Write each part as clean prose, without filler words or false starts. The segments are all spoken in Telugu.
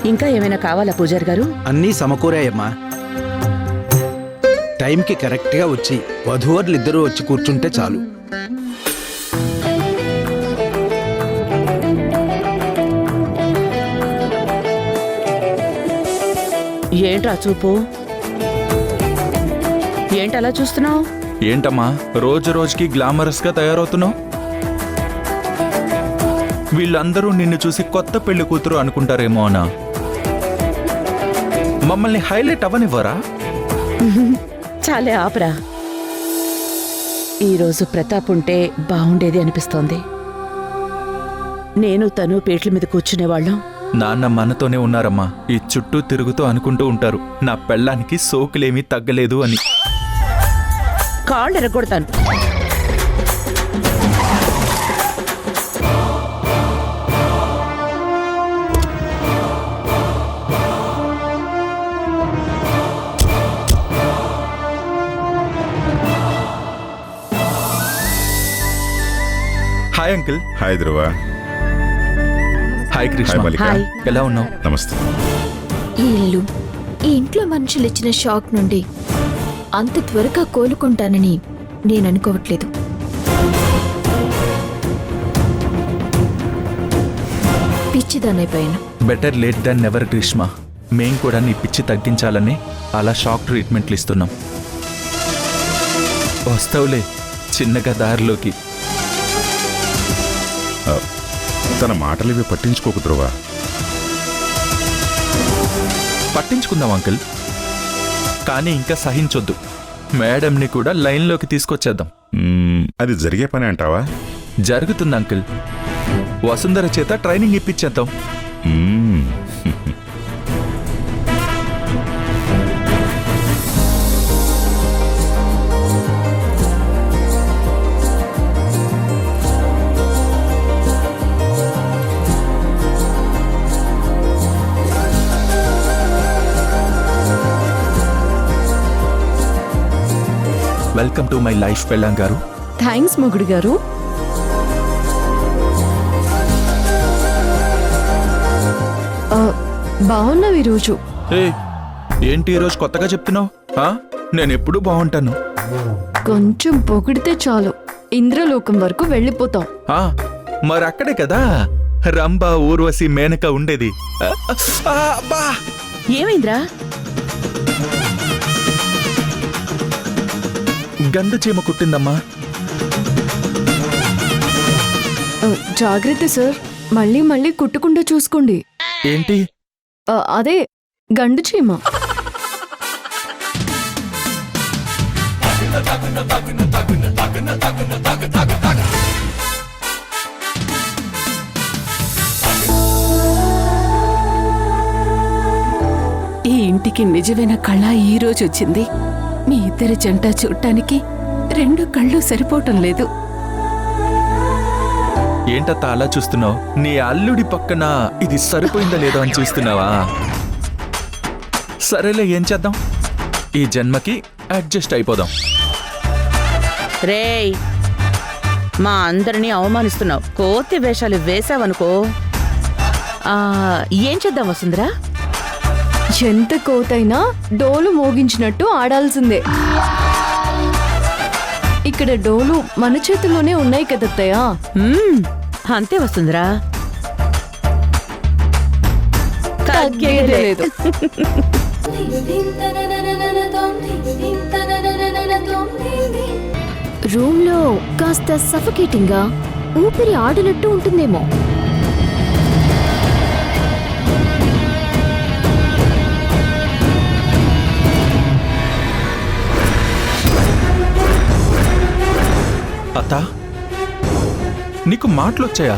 ఇంకా ఏమైనా కావాలా పూజారి గారు? అన్నీ సమకూరాయమ్మా. టైంకి కరెక్ట్గా వచ్చి వధూవరులు ఇద్దరూ వచ్చి కూర్చుంటే చాలు. ఏంట్రా చూపు? ఏంటలా చూస్తున్నావు? ఏంటమ్మా రోజు రోజుకి గ్లామరస్ గా తయారవుతున్నావు? వీళ్ళందరూ నిన్ను చూసి కొత్త పెళ్లి కూతురు అనుకుంటారేమో అనా? మమ్మల్ని హైలైట్ అవ్వనివ్వరా? చాలే ఆపరా. ఈరోజు ప్రతాప్ ఉంటే బాగుండేది అనిపిస్తోంది. నేను తను పీటల మీద కూర్చునేవాళ్ళం. నాన్న మనతోనే ఉన్నారమ్మా. ఈ చుట్టూ తిరుగుతూ అనుకుంటూ ఉంటారు నా పెళ్ళానికి సోకులేమీ తగ్గలేదు అని. కాళ్ళు ఎరగొడతాను. Hi uncle. Hi Dhruva. Hi Krishna. Hi Mallika. Hi. ఎలా ఉన్నావు? నమస్తే. ఈ ఇల్లు, ఈ ఇంట్లో మనుషులు ఇచ్చిన షాక్ నుండి అంత త్వరగా కోలుకుంటానని నేను అనుకోవట్లేదు. పిచ్చిదానైపోయాను. Better late than never Greeshma. మేం కూడా నీ పిచ్చి తగ్గించాలని అలా షాక్ ట్రీట్మెంట్లు ఇస్తున్నాం. వస్తావులే చిన్నగా దారిలోకి. తన మాటలు ఇవి పట్టించుకోకు ధ్రువ. పట్టించుకుందాం అంకుల్, కానీ ఇంకా సహించొద్దు. మేడంని కూడా లైన్లోకి తీసుకొచ్చేద్దాం. అది జరిగే పని అంటావా? జరుగుతుంది అంకుల్. వసుంధర చేత ట్రైనింగ్ ఇప్పించేద్దాం. వెల్కమ్ టు మై లైఫ్ పెళ్ళాం గారు. థ్యాంక్స్ మొగుడు గారు. బాగున్నావు ఈరోజు. ఏంటి ఈరోజు కొత్తగా చెప్తున్నావు? నేను ఎప్పుడూ బాగుంటాను. కొంచెం పొగిడితే చాలు ఇంద్రలోకం వరకు వెళ్ళిపోతాం. మరి అక్కడే కదా రంభ, ఊర్వశి, మేనక ఉండేది. ఏమైందిరా? గండు చీమ కుట్టిందమ్మా. జాగ్రత్త సార్, మళ్ళీ మళ్ళీ కుట్టకుండా చూసుకోండి. ఏంటి? అదే గండు చీమ. ఈ ఇంటికి నిజమైన కళ ఈ రోజు వచ్చింది. మీ ఇద్దరి జంట చూడటానికి రెండు కళ్ళు సరిపోవటం లేదు. ఏంటత్తా అలా చూస్తున్నావు? నీ అల్లుడి పక్కన ఇది సరిపోయిందా లేదో అని చూస్తున్నావా? సరేలే, ఏం చేద్దాం, ఈ జన్మకి అడ్జస్ట్ అయిపోదాం. రేయ్, మా అందరినీ అవమానిస్తున్నావు. కోతి వేషాలు వేసావనుకో ఏం చేద్దాం వసుంధరా? ఎంత కోతైనా డోలు మోగించినట్టు ఆడాల్సిందే. ఇక్కడ డోలు మన చేతుల్లోనే ఉన్నాయి కదత్తయ్య. అంతే వసుంధరా. తగ్గేలేదు. రూమ్ లో కాస్త సఫకేటింగ్ గా ఊపిరి ఆడినట్టు ఉంటుందేమో. అత్తా, నీకు మాటలు వచ్చాయా?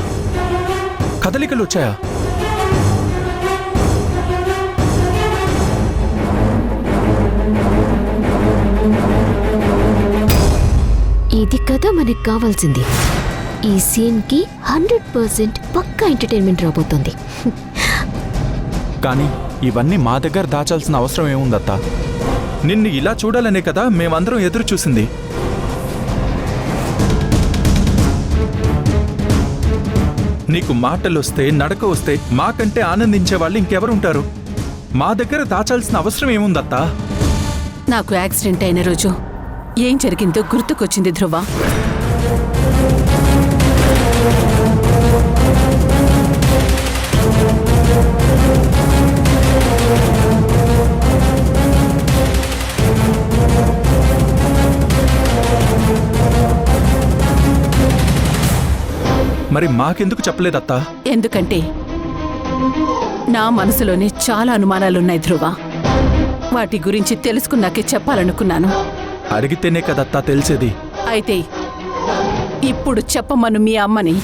కదలికలు వచ్చాయా? ఇది కదా మనకు కావాల్సింది. ఈ సీన్ కి 100% పక్కా ఎంటర్టైన్మెంట్ రాబోతోంది. కానీ ఇవన్నీ మా దగ్గర దాచాల్సిన అవసరం ఏముందత్తా? నిన్ను ఇలా చూడాలనే కదా మేమందరం ఎదురు చూసింది. నీకు మాటలొస్తే నడక వస్తే మాకంటే ఆనందించే వాళ్ళు ఇంకెవరుంటారు? మా దగ్గర దాచాల్సిన అవసరం ఏముందత్తా? నాకు యాక్సిడెంట్ అయిన రోజు ఏం జరిగిందో గుర్తుకొచ్చింది ధ్రువ. మరి మాకెందుకు చెప్పలేదత్తా? ఎందుకంటే నా మనసులోనే చాలా అనుమానాలున్నాయి ధ్రువ. వాటి గురించి తెలుసుకున్నాకే చెప్పాలనుకున్నాను. అడిగితేనే కదత్తా తెలిసేది. అయితే ఇప్పుడు చెప్పమను మీ అమ్మని.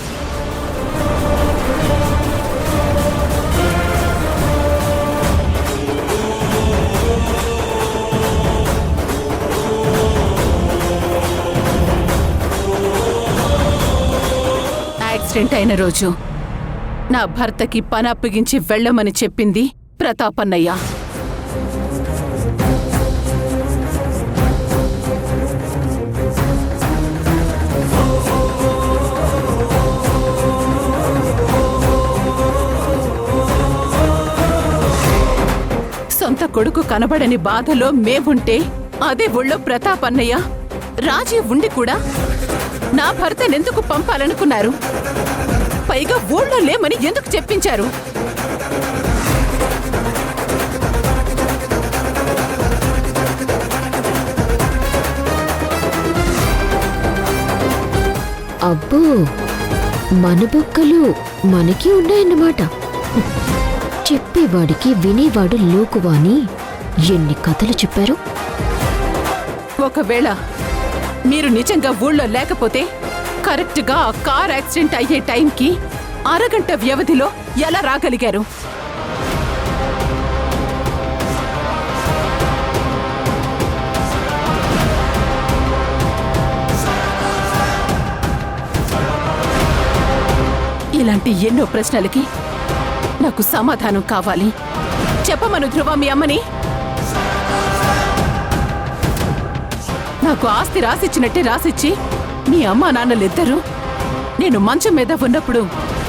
యాక్సిడెంట్ అయిన రోజు నా భర్తకి పని అప్పగించి వెళ్ళమని చెప్పింది ప్రతాపన్నయ్య. సొంత కొడుకు కనబడని బాధలో మేముంటే అదే ఊళ్ళో ప్రతాపన్నయ్య రాజీ ఉండి కూడా నా భర్తనెందుకు పంపాలనుకున్నారు? పైగా ఊళ్ళో లేమని ఎందుకు చెప్పించారు? అబ్బో, మన బొక్కలు మనకి ఉన్నాయన్నమాట. చెప్పేవాడికి వినేవాడు లోకువాని ఎన్ని కథలు చెప్పారు. ఒకవేళ మీరు నిజంగా ఊళ్ళో లేకపోతే కరెక్ట్గా ఆ కార్ యాక్సిడెంట్ అయ్యే టైంకి అరగంట వ్యవధిలో ఎలా రాగలిగారు? ఇలాంటి ఎన్నో ప్రశ్నలకి నాకు సమాధానం కావాలి. చెప్పమను ధ్రువ మీ అమ్మని. నాకు ఆస్తి రాసిచ్చినట్టే రాసిచ్చి మీ అమ్మా నాన్నలిద్దరూ నేను మంచం మీద ఉన్నప్పుడు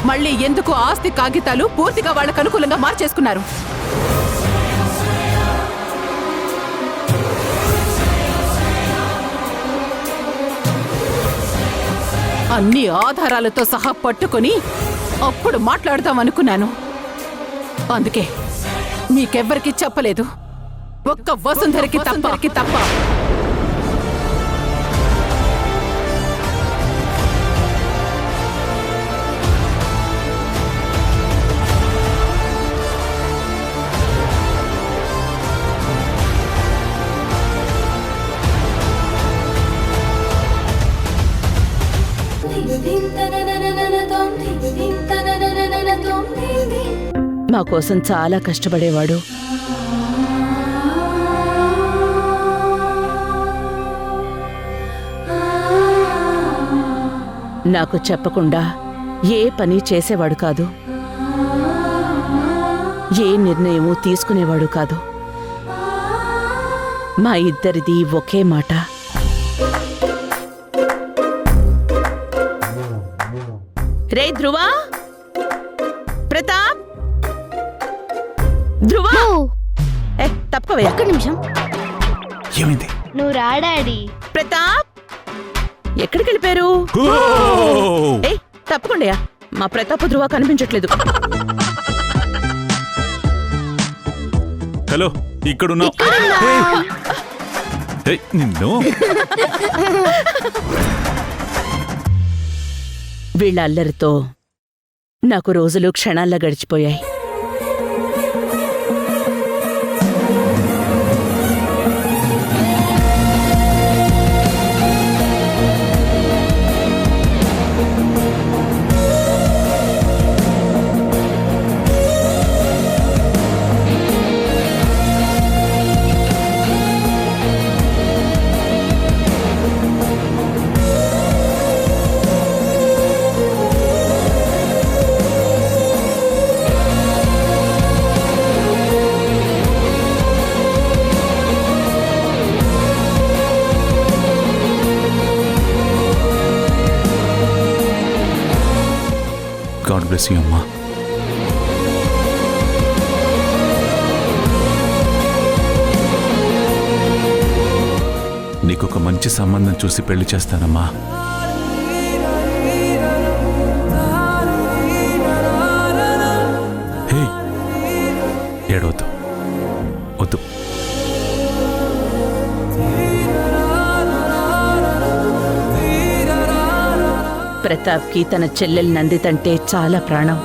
మళ్ళీ ఎందుకు ఆస్తి కాగితాలు పూర్తిగా వాళ్ళకు అనుకూలంగా మార్చేసుకున్నారు? అన్ని ఆధారాలతో సహా పట్టుకొని అప్పుడు మాట్లాడదామనుకున్నాను. అందుకే మీకెవ్వరికీ చెప్పలేదు, ఒక్క వసుంధరకి తప్ప. మా కోసం చాలా కష్టపడేవాడు. నాకు చెప్పకుండా ఏ పని చేసేవాడు కాదు, ఏ నిర్ణయమూ తీసుకునేవాడు కాదు. మా ఇద్దరిది ఒకే మాట. రే ధ్రువా, ప్రతాప్, ధ్రువా, తప్పవయ్యా. ఒక్క నిమిషం. ఏమైంది? నువ్వు రా డాడీ. ప్రతాప్, ఎక్కడికి వెళ్ళిపోయారు? ఏ తప్పకుండా, మా ప్రతాప్ ధ్రువ కనిపించట్లేదు. హలో, ఇక్కడున్నా. నిన్ను వీళ్ళ అల్లరితో నాకు రోజులు క్షణాల్లో గడిచిపోయాయి. గాడ్ బ్లెస్ యూ అమ్మా. నీకొక మంచి సంబంధం చూసి పెళ్లి చేస్తానమ్మా. హే, ఏడవద్దు, వద్దు. ప్రతాప్కి తన చెల్లెలు నందితంటే చాలా ప్రాణం.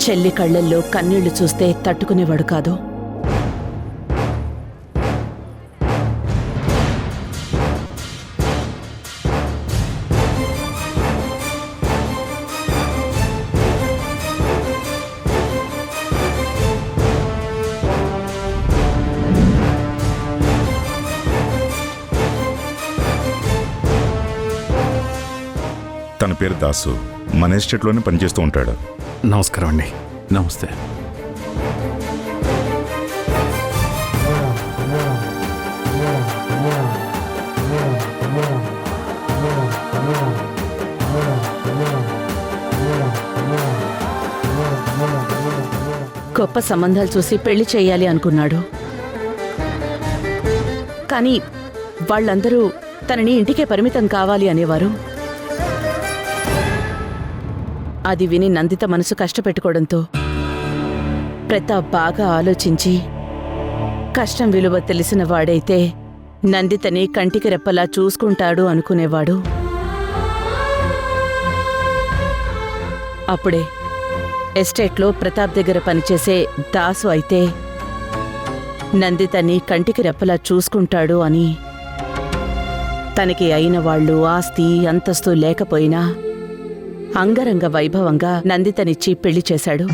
చెల్లి కళ్ళల్లో కన్నీళ్లు చూస్తే తట్టుకునేవాడు కాదు. తన పేరు దాసు, మన ఎస్టేట్లోనే పనిచేస్తూ ఉంటాడు. నమస్కారం అండి. నమస్తే. గొప్ప సంబంధాలు చూసి పెళ్లి చేయాలి అనుకున్నాడు. కానీ వాళ్ళందరూ తనని ఇంటికే పరిమితం కావాలి అనేవారు. అది విని నందిత మనసు కష్టపెట్టుకోవడంతో ప్రతాప్ బాగా ఆలోచించి కష్టం విలువ తెలిసిన వాడైతే నందితని కంటికి రెప్పలా చూసుకుంటాడు అనుకునేవాడు. అప్పుడే ఎస్టేట్లో ప్రతాప్ దగ్గర పనిచేసే దాసు అయితే నందితని కంటికి రెప్పలా చూసుకుంటాడు అని, తనకి అయిన వాళ్ళు ఆస్తి అంతస్తు లేకపోయినా అంగరంగ వైభవంగా నందితనిచ్చి పెళ్లి చేశాడు.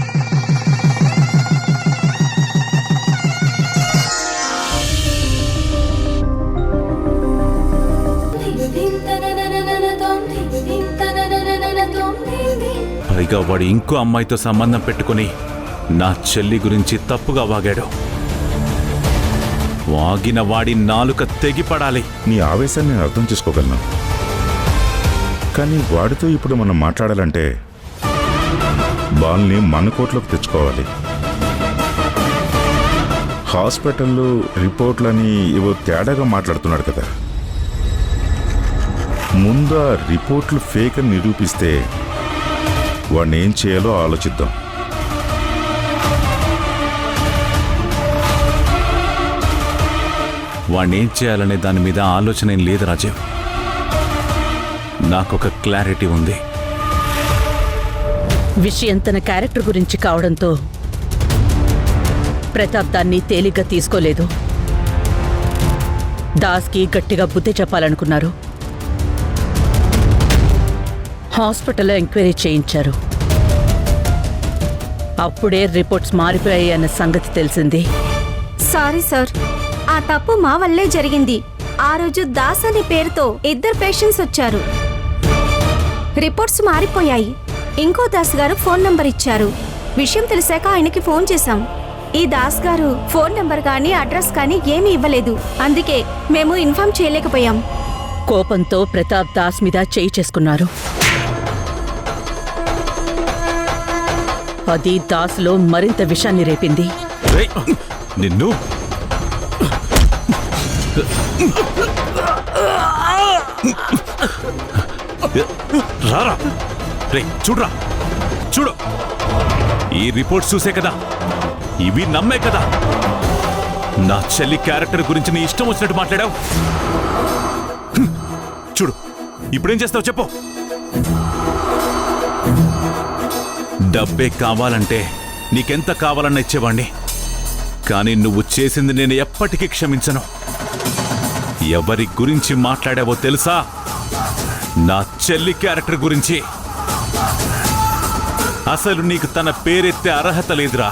పైగా వాడు ఇంకో అమ్మాయితో సంబంధం పెట్టుకుని నా చెల్లి గురించి తప్పుగా వాగాడు. వాగిన వాడి నాలుక తెగిపడాలి. నీ ఆవేశాన్ని నేను అర్థం చేసుకోగలను, కానీ వాడితో ఇప్పుడు మనం మాట్లాడాలంటే బాల్ని మన కోట్లోకి తెచ్చుకోవాలి. హాస్పిటల్లో రిపోర్ట్లని ఇవో తేడాగా మాట్లాడుతున్నాడు కదా. ముందు ఆ రిపోర్ట్లు ఫేక్ అని నిరూపిస్తే వాడిని ఏం చేయాలో ఆలోచిద్దాం. వాడిని ఏం చేయాలనే దాని మీద ఆలోచన ఏం లేదు రాజీవ్. నాకొక క్లారిటీ ఉంది. విషయం తన క్యారెక్టర్ గురించి కావడంతో ప్రతాప్ దాన్ని తేలిగ్గా తీసుకోలేదు. దాస్కి గట్టిగా బుద్ధి చెప్పాలనుకున్నారు. హాస్పిటల్లో ఎంక్వైరీ చేయించారు. అప్పుడే రిపోర్ట్స్ మారిపోయాయి అన్న సంగతి తెలిసింది. సారీ సార్, ఆ తప్పు మా వల్లే జరిగింది. ఆ రోజు దాస్ అనే పేరుతో 2 పేషెంట్స్ వచ్చారు. రిపోర్ట్స్ మారిపోయాయి. ఇంకో దాస్ గారు ఫోన్ నంబర్ ఇచ్చారు. విషయం తెలిసాక ఆయనకి ఫోన్ చేశాం. ఈ దాస్ గారు ఫోన్ నంబర్ కానీ అడ్రస్ కానీ ఏమీ ఇవ్వలేదు. అందుకే మేము ఇన్ఫార్మ్ చేయలేకపోయాం. కోపంతో ప్రతాప్ దాస్ మీద చేయి చేసుకున్నారు. అది దాస్లో మరింత విషాన్ని రేపింది. నిన్ను రారా రే, చూడరా, చూడు. ఈ రిపోర్ట్స్ చూసే కదా, ఇవి నమ్మే కదా నా చెల్లి క్యారెక్టర్ గురించి నీ ఇష్టం వచ్చినట్టు మాట్లాడావు. చూడు, ఇప్పుడేం చేస్తావు చెప్పు. డబ్బే కావాలంటే నీకెంత కావాలన్నా ఇచ్చేవాణ్ణి. కానీ నువ్వు చేసింది నేను ఎప్పటికీ క్షమించను. ఎవరి గురించి మాట్లాడావో తెలుసా? నా చెల్లి క్యారెక్టర్ గురించి. అసలు నీకు తన పేరెత్తే అర్హత లేదురా.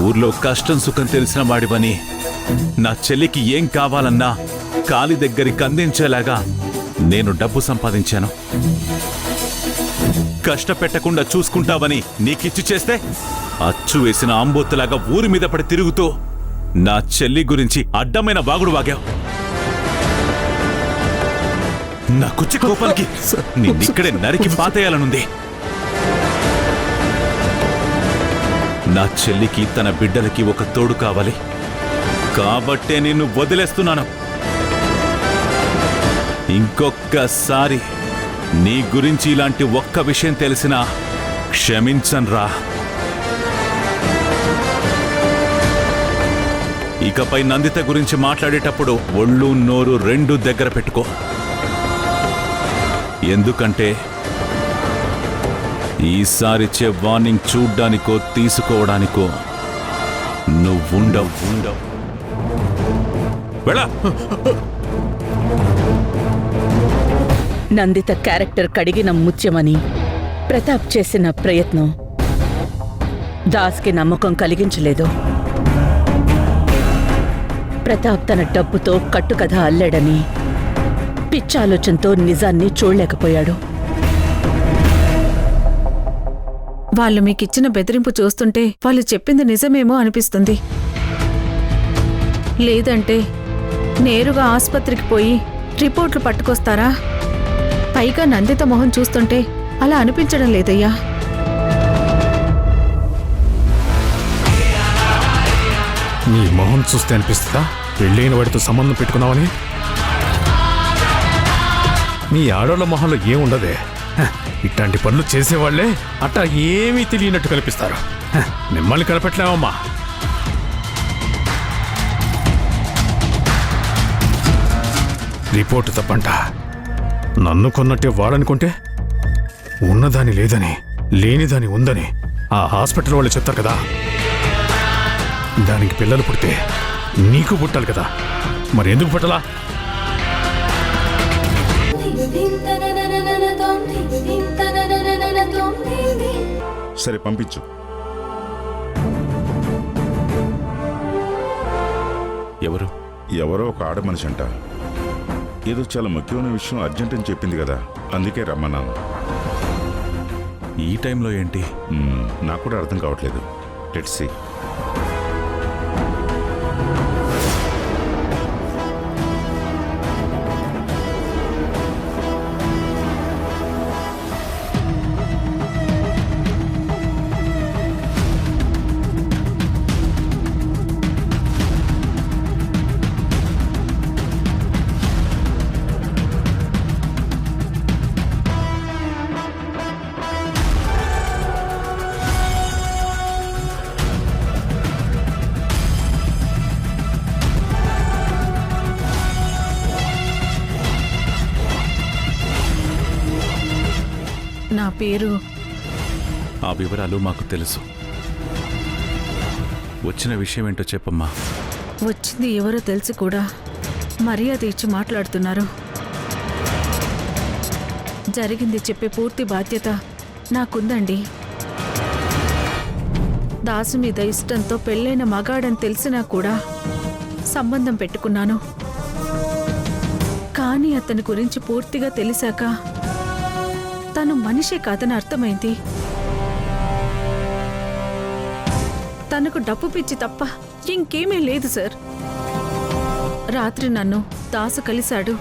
ఊర్లో కష్టం సుఖం తెలిసిన వాడివని నా చెల్లికి ఏం కావాలన్నా కాలి దగ్గరికి అందించేలాగా నేను డబ్బు సంపాదించాను. కష్టపెట్టకుండా చూసుకుంటావని నీకిచ్చి చేస్తే అచ్చు వేసిన ఆంబోతులాగా ఊరి మీద పడి తిరుగుతూ నా చెల్లి గురించి అడ్డమైన వాగుడు వాగావు. నాకొచ్చే కోపానికి నిన్నిక్కడే నరికి పాతేయాలనుంది. నా చెల్లికి తన బిడ్డలకి ఒక తోడు కావాలి కాబట్టే నిన్ను వదిలేస్తున్నాను. ఇంకొక్కసారి నీ గురించి ఇలాంటి ఒక్క విషయం తెలిసినా క్షమించన్రా. ఇకపై నందిత గురించి మాట్లాడేటప్పుడు ఒళ్ళు నోరు రెండు దగ్గర పెట్టుకో. ఎందుకంటే ఈసారిచ్చే వార్నింగ్ చూడ్డానికో తీసుకోవడానికో నువ్వుండవు. వెళ్ళా. నందిత క్యారెక్టర్ కడిగిన ముత్యమని ప్రతాప్ చేసిన ప్రయత్నం దాస్కి నమ్మకం కలిగించలేదు. ప్రతాప్ తన డబ్బుతో కట్టుకథ అల్లాడని పిచ్చాలోచనతో నిజాన్ని చూడలేకపోయాడు. వాళ్ళు మీకిచ్చిన బెదిరింపు చూస్తుంటే వాళ్ళు చెప్పింది నిజమేమో అనిపిస్తుంది. లేదంటే నేరుగా ఆస్పత్రికి పోయి రిపోర్ట్లు పట్టుకొస్తారా? పైగా నందిత మొహం చూస్తుంటే అలా అనిపించడం లేదయ్యా. నీ మొహం చూస్తే అనిపిస్తుందా పెళ్ళైన వాడితో సంబంధం పెట్టుకున్నావని? మీ ఆడోళ్ళ మొహంలో ఏముండదే. ఇట్లాంటి పనులు చేసేవాళ్లే అట్టా ఏమీ తెలియనట్టు కనిపిస్తారు. మిమ్మల్ని కనిపెట్టలేమమ్మా. రిపోర్టు తప్పంట. నన్ను కొన్నట్టే వాడనుకుంటే ఉన్నదాని లేదని లేనిదాని ఉందని ఆ హాస్పిటల్ వాళ్ళు చెప్తారు కదా. దానికి పిల్లలు పుడితే నీకు పుట్టాలి కదా, మరి ఎందుకు పుట్టలా? సరే పంపించు. ఎవరో ఒక ఆడ మనిషి అంట. ఏదో చాలా ముఖ్యమైన విషయం అర్జెంట్ అని చెప్పింది కదా, అందుకే రమ్మన్నాను. ఈ టైంలో ఏంటి? నాకు కూడా అర్థం కావట్లేదు. Let's see. నా పేరు. ఆ వివరాలు మాకు తెలుసు. వచ్చిన విషయం ఏంటో చెప్పమ్మా. వచ్చింది ఎవరో తెలిసి కూడా మర్యాద ఇచ్చి మాట్లాడుతున్నారు. జరిగింది చెప్పే పూర్తి బాధ్యత నాకుందండి. దాసు మీద ఇష్టంతో పెళ్ళైన మగాడని తెలిసినా కూడా సంబంధం పెట్టుకున్నాను. కానీ అతని గురించి పూర్తిగా తెలిసాక తను మనిషే కాదని అర్థమైంది. తనకు డబ్బు పిచ్చి తప్ప ఇంకేమీ లేదు సార్. రాత్రి నన్ను దాసు కలిశాడు.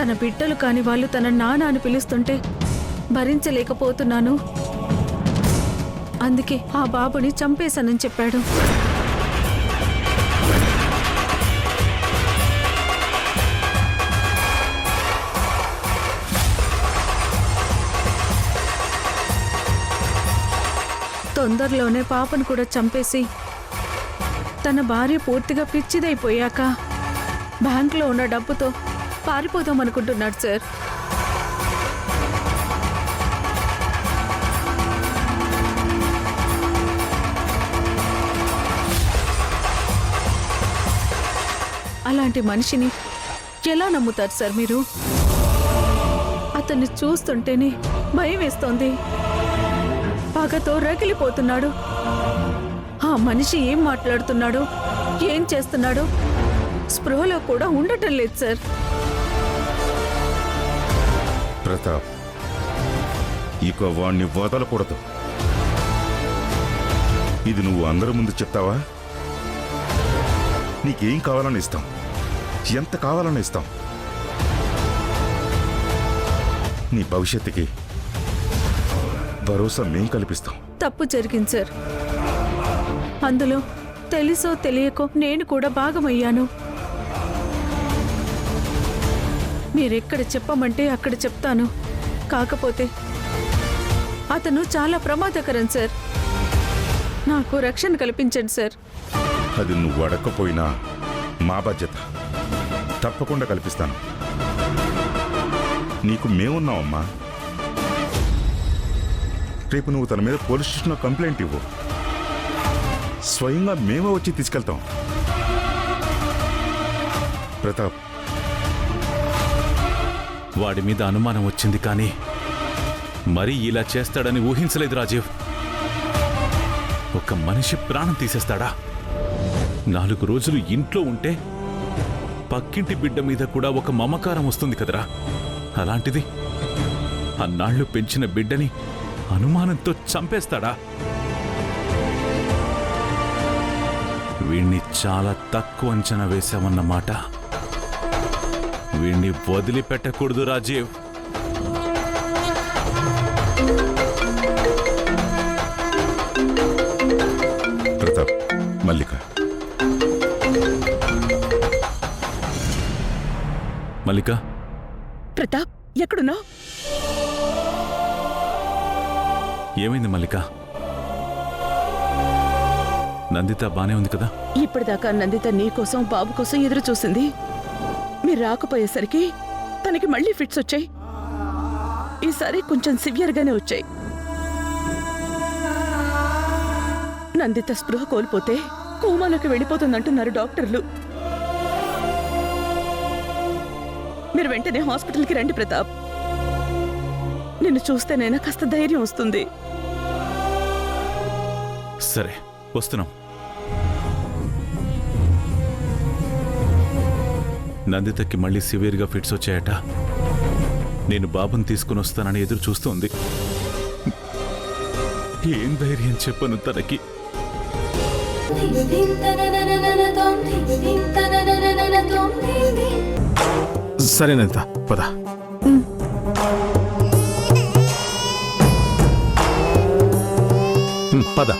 తన బిడ్డలు కాని వాళ్ళు తన నాన్న అని పిలుస్తుంటే భరించలేకపోతున్నాను. అందుకే ఆ బాబుని చంపేశానని చెప్పాడు. తొందరలోనే పాపను కూడా చంపేసి తన భార్య పూర్తిగా పిచ్చిదైపోయాక బ్యాంకులో ఉన్న డబ్బుతో పారిపోదాం అనుకుంటున్నాడు సార్. అలాంటి మనిషిని ఎలా నమ్ముతారు సార్ మీరు? అతన్ని చూస్తుంటేనే భయం వేస్తోంది. పగతో రగిలిపోతున్నాడు. ఆ మనిషి ఏం మాట్లాడుతున్నాడో, ఏం చేస్తున్నాడో స్పృహలో కూడా ఉండటం లేదు సార్. ప్రతాప్, ఇక వాణ్ణి వదలకూడదు. ఇది నువ్వు అందరి ముందు చెప్తావా? నీకేం కావాలని ఇస్తాం, ఎంత కావాలని ఇస్తాం. నీ భవిష్యత్తుకి భరోసా మేం కల్పిస్తాం. తప్పు జరిగింది సార్. అందులో తెలుసో తెలియకో నేను కూడా భాగమయ్యాను. మీరెక్కడ చెప్పమంటే అక్కడ చెప్తాను. కాకపోతే అతను చాలా ప్రమాదకరం సార్. నాకు రక్షణ కల్పించండి సార్. అది నువ్వు అడగకపోయినా మా బాధ్యత. తప్పకుండా కల్పిస్తాను. నీకు మేమున్నామమ్మా. రేపు నువ్వు తన మీద పోలీస్ స్టేషన్లో కంప్లైంట్ ఇవ్వు. స్వయంగా మేమే వచ్చి తీసుకెళ్తాం. ప్రతాప్, వాడి మీద అనుమానం వచ్చింది కానీ మరీ ఇలా చేస్తాడని ఊహించలేదు రాజీవ్. ఒక మనిషి ప్రాణం తీసేస్తాడా? 4 రోజులు ఇంట్లో ఉంటే పక్కింటి బిడ్డ మీద కూడా ఒక మమకారం వస్తుంది కదరా. అలాంటిది అన్నాళ్లు పెంచిన బిడ్డని అనుమానంతో చంపేస్తాడా? వీణ్ణి చాలా తక్కువ అంచనా వేశామన్నమాట. వీణ్ణి వదిలిపెట్టకూడదు రాజీవ్. ప్రతాప్, మల్లిక. మల్లిక, ప్రతాప్ ఎక్కడున్నావు? ఏమైంది మల్లిక? నందిత బానే ఉంది కదా? ఇప్పటిదాకా నందిత నీకోసం బాబు కోసం ఎదురు చూసింది. మీరు రాకపోయేసరికి తనకి మళ్ళీ ఫిట్స్ వచ్చాయి. ఈసారి కొంచెం సివియర్గానే వచ్చాయి. నందిత స్పృహ కోల్పోతే కోమాలోకి వెళ్ళిపోతుందంటున్నారు డాక్టర్లు. మీరు వెంటనే హాస్పిటల్కి రండి ప్రతాప్. నిన్ను చూస్తేనైనా కాస్త ధైర్యం వస్తుంది. సరే, వస్తున్నాం. నందితకి మళ్ళీ సివియర్గా ఫిట్స్ వచ్చాయట. నేను బాబుని తీసుకుని వస్తానని ఎదురు చూస్తోంది. ఏం ధైర్యం చెప్పను తనకి. సరేనంత పద. పద. పద.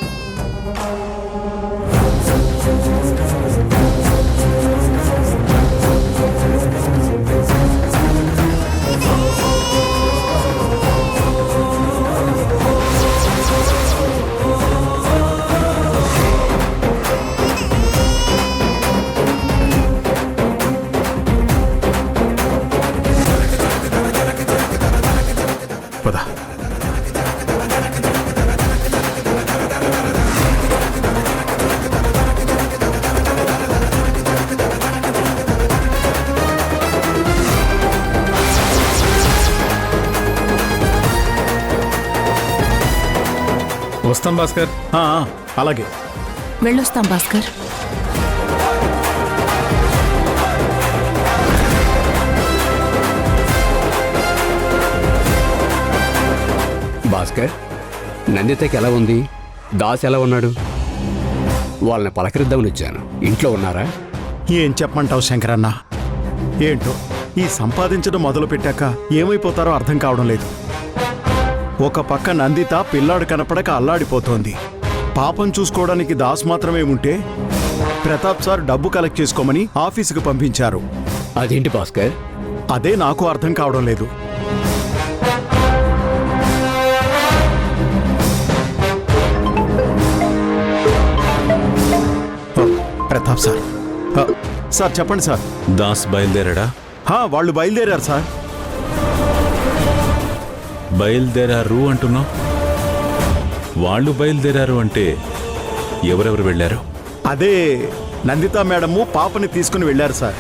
వస్తాం భాస్కర్. అలాగే వెళ్ళొస్తాం భాస్కర్. భాస్కర్, నందితకి ఎలా ఉంది? దాస్ ఎలా ఉన్నాడు? వాళ్ళని పలకరిద్దామని వచ్చాను. ఇంట్లో ఉన్నారా? ఏం చెప్పమంటావు శంకరన్న? ఏంటో ఈ సంపాదించడం మొదలు పెట్టాక ఏమైపోతారో అర్థం కావడం లేదు. ఒక పక్క నందిత పిల్లాడు కనపడక అల్లాడిపోతోంది. పాపం చూసుకోవడానికి దాస్ మాత్రమే ఉంటే ప్రతాప్ సార్ డబ్బు కలెక్ట్ చేసుకోమని ఆఫీసుకు పంపించారు. అదేంటి భాస్కర్? అదే నాకు అర్థం కావడం లేదు. ప్రతాప్ సార్, సార్ చెప్పండి సార్. దాస్ బయలుదేరాడా? వాళ్ళు బయలుదేరారు సార్. బయలుదేరారు అంటున్నావు? వాళ్ళు బయలుదేరారు అంటే ఎవరెవరు వెళ్ళారు? అదే నందిత మేడము పాపని తీసుకుని వెళ్ళారు సార్.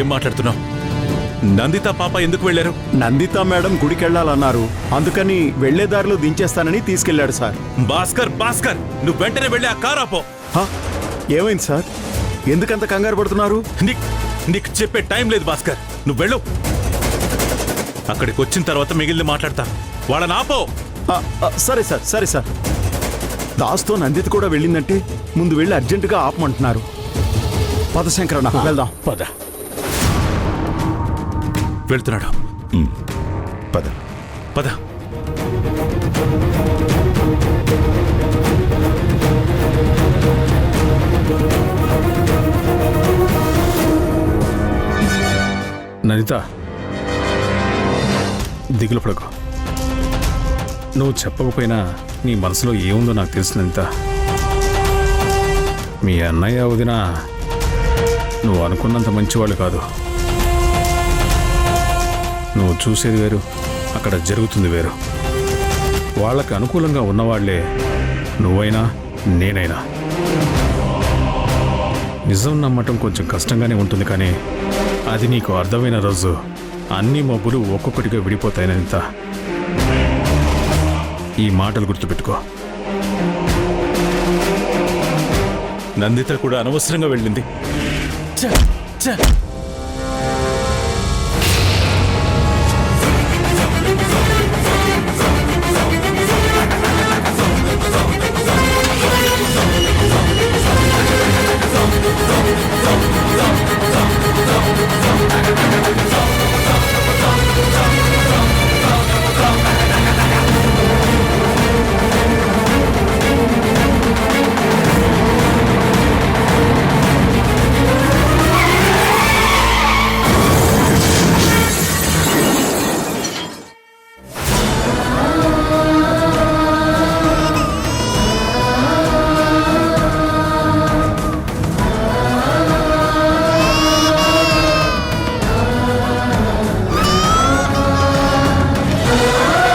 ఏం మాట్లాడుతున్నావు? నందిత పాప ఎందుకు వెళ్ళారు? నందిత మేడం గుడికెళ్లాలన్నారు. అందుకని వెళ్లేదారిలో దించేస్తానని తీసుకెళ్లాడు సార్. భాస్కర్, భాస్కర్, నువ్వు వెంటనే వెళ్ళి ఆ కారు ఆపో. ఏమైంది సార్? ఎందుకంత కంగారు పడుతున్నారు? నీకు చెప్పే టైం లేదు భాస్కర్, నువ్వు వెళ్ళు. అక్కడికి వచ్చిన తర్వాత మిగిలిన మాట్లాడతా. వాళ్ళని ఆపో. సరే సార్, సరే సార్. దాస్తో నందిత కూడా వెళ్ళిందంటే ముందు వెళ్ళి అర్జెంటుగా ఆపమంటున్నారు. పద శంకరన్న, వెళ్దాం. పద. వెళ్తున్నాడు. పద. పద. నందిత, దిగులు పడకు. నువ్వు చెప్పకపోయినా నీ మనసులో ఏముందో నాకు తెలుసు నందిత. మీ అన్నయ్య వదిన నువ్వు అనుకున్నంత మంచివాళ్ళు కాదు. నువ్వు చూసేది వేరు, అక్కడ జరుగుతుంది వేరు. వాళ్ళకి అనుకూలంగా ఉన్నవాళ్లే నువ్వైనా నేనైనా. నిజం నమ్మటం కొంచెం కష్టంగానే ఉంటుంది, కానీ అది నీకు అర్థమైన రోజు అన్ని మబ్బులు ఒక్కొక్కటిగా విడిపోతాయనంత. ఈ మాటలు గుర్తుపెట్టుకో. నందిత కూడా అనవసరంగా వెళ్ళింది. ఛ, ఛ.